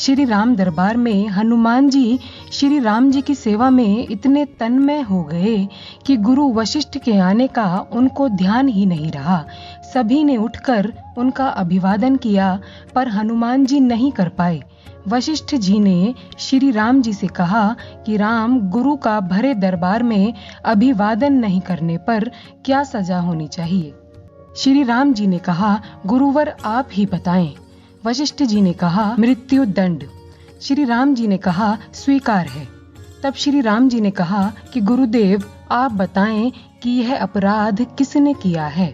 श्री राम दरबार में हनुमान जी श्री राम जी की सेवा में इतने तन्मय हो गए कि गुरु वशिष्ठ के आने का उनको ध्यान ही नहीं रहा। सभी ने उठकर उनका अभिवादन किया, पर हनुमान जी नहीं कर पाए। वशिष्ठ जी ने श्री राम जी से कहा कि राम, गुरु का भरे दरबार में अभिवादन नहीं करने पर क्या सजा होनी चाहिए। श्री राम जी ने कहा, गुरुवर आप ही बताएं। वशिष्ठ जी ने कहा, मृत्यु दंड। श्री राम जी ने कहा, स्वीकार है। तब श्री राम जी ने कहा कि गुरुदेव आप बताएं कि यह अपराध किसने किया है।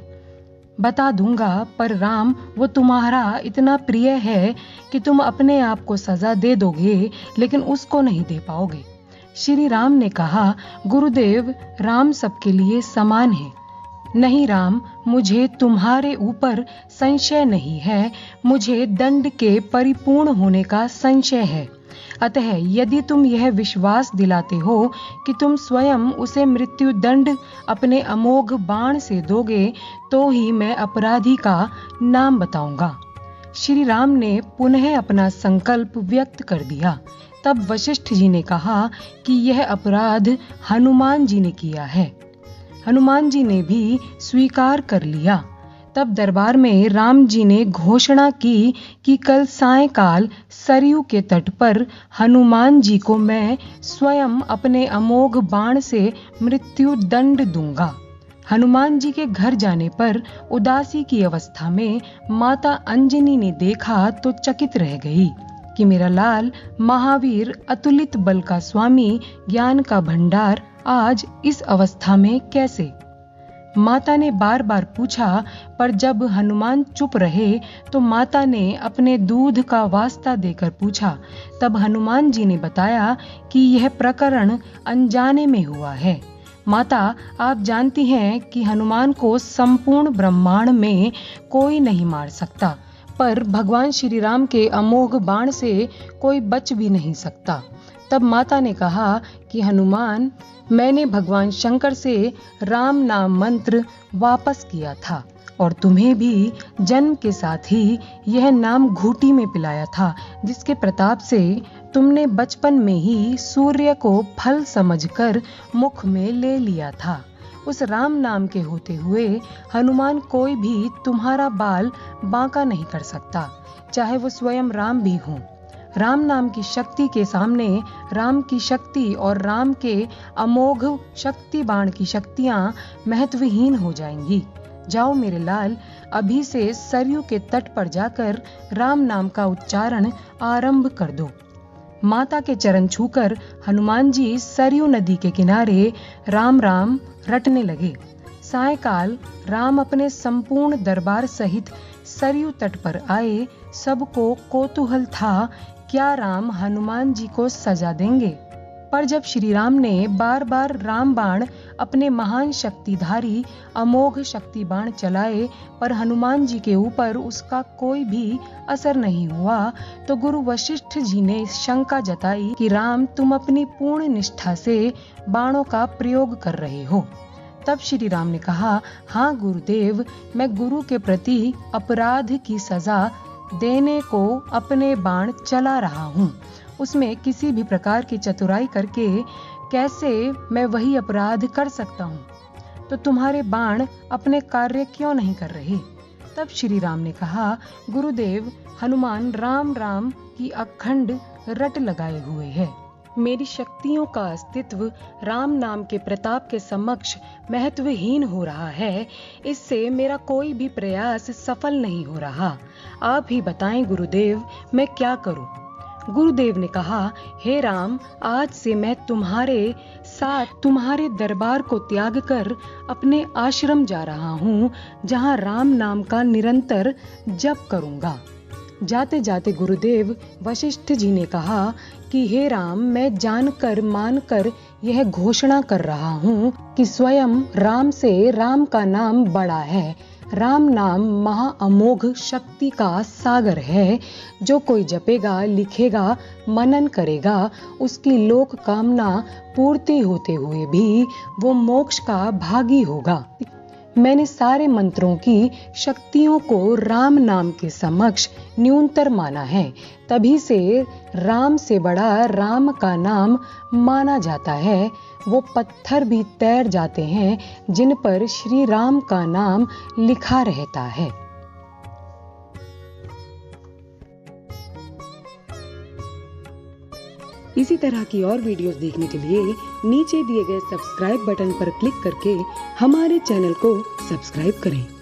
बता दूंगा, पर राम, वो तुम्हारा इतना प्रिय है कि तुम अपने आप को सजा दे दोगे, लेकिन उसको नहीं दे पाओगे। श्री राम ने कहा, गुरुदेव राम सबके लिए समान है। नहीं राम, मुझे तुम्हारे ऊपर संशय नहीं है, मुझे दंड के परिपूर्ण होने का संशय है। अतः यदि तुम यह विश्वास दिलाते हो कि तुम स्वयं उसे मृत्यु दंड अपने अमोघ बाण से दोगे, तो ही मैं अपराधी का नाम बताऊंगा। श्री राम ने पुनः अपना संकल्प व्यक्त कर दिया। तब वशिष्ठ जी ने कहा कि यह अपराध हनुमान जी ने किया है। हनुमान जी ने भी स्वीकार कर लिया। तब दरबार में राम जी ने घोषणा की कि कल सायंकाल सरयू के तट पर हनुमान जी को मैं स्वयं अपने अमोघ बाण से मृत्यु दंड दूंगा। हनुमान जी के घर जाने पर उदासी की अवस्था में माता अंजनी ने देखा तो चकित रह गई कि मेरा लाल महावीर, अतुलित बल का स्वामी, ज्ञान का भंडार आज इस अवस्था में कैसे। माता ने बार बार पूछा, पर जब हनुमान चुप रहे तो माता ने अपने दूध का वास्ता देकर पूछा। तब हनुमान जी ने बताया कि यह प्रकरण अनजाने में हुआ है। माता, आप जानती हैं कि हनुमान को संपूर्ण ब्रह्मांड में कोई नहीं मार सकता, पर भगवान श्री राम के अमोघ बाण से कोई बच भी नहीं सकता। तब माता ने कहा कि हनुमान, मैंने भगवान शंकर से राम नाम मंत्र वापस किया था और तुम्हें भी जन्म के साथ ही यह नाम घूंटी में पिलाया था, जिसके प्रताप से तुमने बचपन में ही सूर्य को फल समझकर मुख में ले लिया था। उस राम नाम के होते हुए हनुमान कोई भी तुम्हारा बाल बांका नहीं कर सकता, चाहे वो स्वयं राम भी हो। राम नाम की शक्ति के सामने राम की शक्ति और राम के अमोघ शक्ति बाण की शक्तियां महत्वहीन हो जाएंगी। जाओ मेरे लाल, अभी से सरयू के तट पर जाकर राम नाम का उच्चारण आरंभ कर दो। माता के चरण छूकर हनुमान जी सरयू नदी के किनारे राम राम रटने लगे। सायकाल राम अपने संपूर्ण दरबार सहित सरयू तट पर आए। सबको कौतूहल था, क्या राम हनुमान जी को सजा देंगे। पर जब श्री राम ने बार बार राम बाण अपने महान शक्तिधारी अमोघ शक्ति बाण चलाए, पर हनुमान जी के ऊपर उसका कोई भी असर नहीं हुआ, तो गुरु वशिष्ठ जी ने शंका जताई कि राम, तुम अपनी पूर्ण निष्ठा से बाणों का प्रयोग कर रहे हो। तब श्री राम ने कहा, हाँ गुरुदेव, मैं गुरु के प्रति अपराध की सजा देने को अपने बाण चला रहा हूँ। उसमें किसी भी प्रकार की चतुराई करके कैसे मैं वही अपराध कर सकता हूँ। तो तुम्हारे बाण अपने कार्य क्यों नहीं कर रहे। तब श्री राम ने कहा, गुरुदेव, हनुमान राम राम की अखंड रट लगाए हुए है। मेरी शक्तियों का अस्तित्व राम नाम के प्रताप के समक्ष महत्वहीन हो रहा है। इससे मेरा कोई भी प्रयास सफल नहीं हो रहा। आप ही बताएं गुरुदेव, मैं क्या करूं। गुरुदेव ने कहा, हे राम, आज से मैं तुम्हारे साथ तुम्हारे दरबार को त्याग कर अपने आश्रम जा रहा हूँ, जहाँ राम नाम का निरंतर जप करूँगा। जाते जाते गुरुदेव वशिष्ठ जी ने कहा कि हे राम, मैं जानकर मानकर यह घोषणा कर रहा हूँ कि स्वयं राम से राम का नाम बड़ा है। राम नाम महा अमोघ शक्ति का सागर है। जो कोई जपेगा, लिखेगा, मनन करेगा, उसकी लोक कामना पूर्ति होते हुए भी वो मोक्ष का भागी होगा। मैंने सारे मंत्रों की शक्तियों को राम नाम के समक्ष न्यूनतर माना है। तभी से राम से बड़ा राम का नाम माना जाता है। वो पत्थर भी तैर जाते हैं जिन पर श्री राम का नाम लिखा रहता है। इसी तरह की और वीडियोस देखने के लिए नीचे दिए गए सब्सक्राइब बटन पर क्लिक करके हमारे चैनल को सब्सक्राइब करें।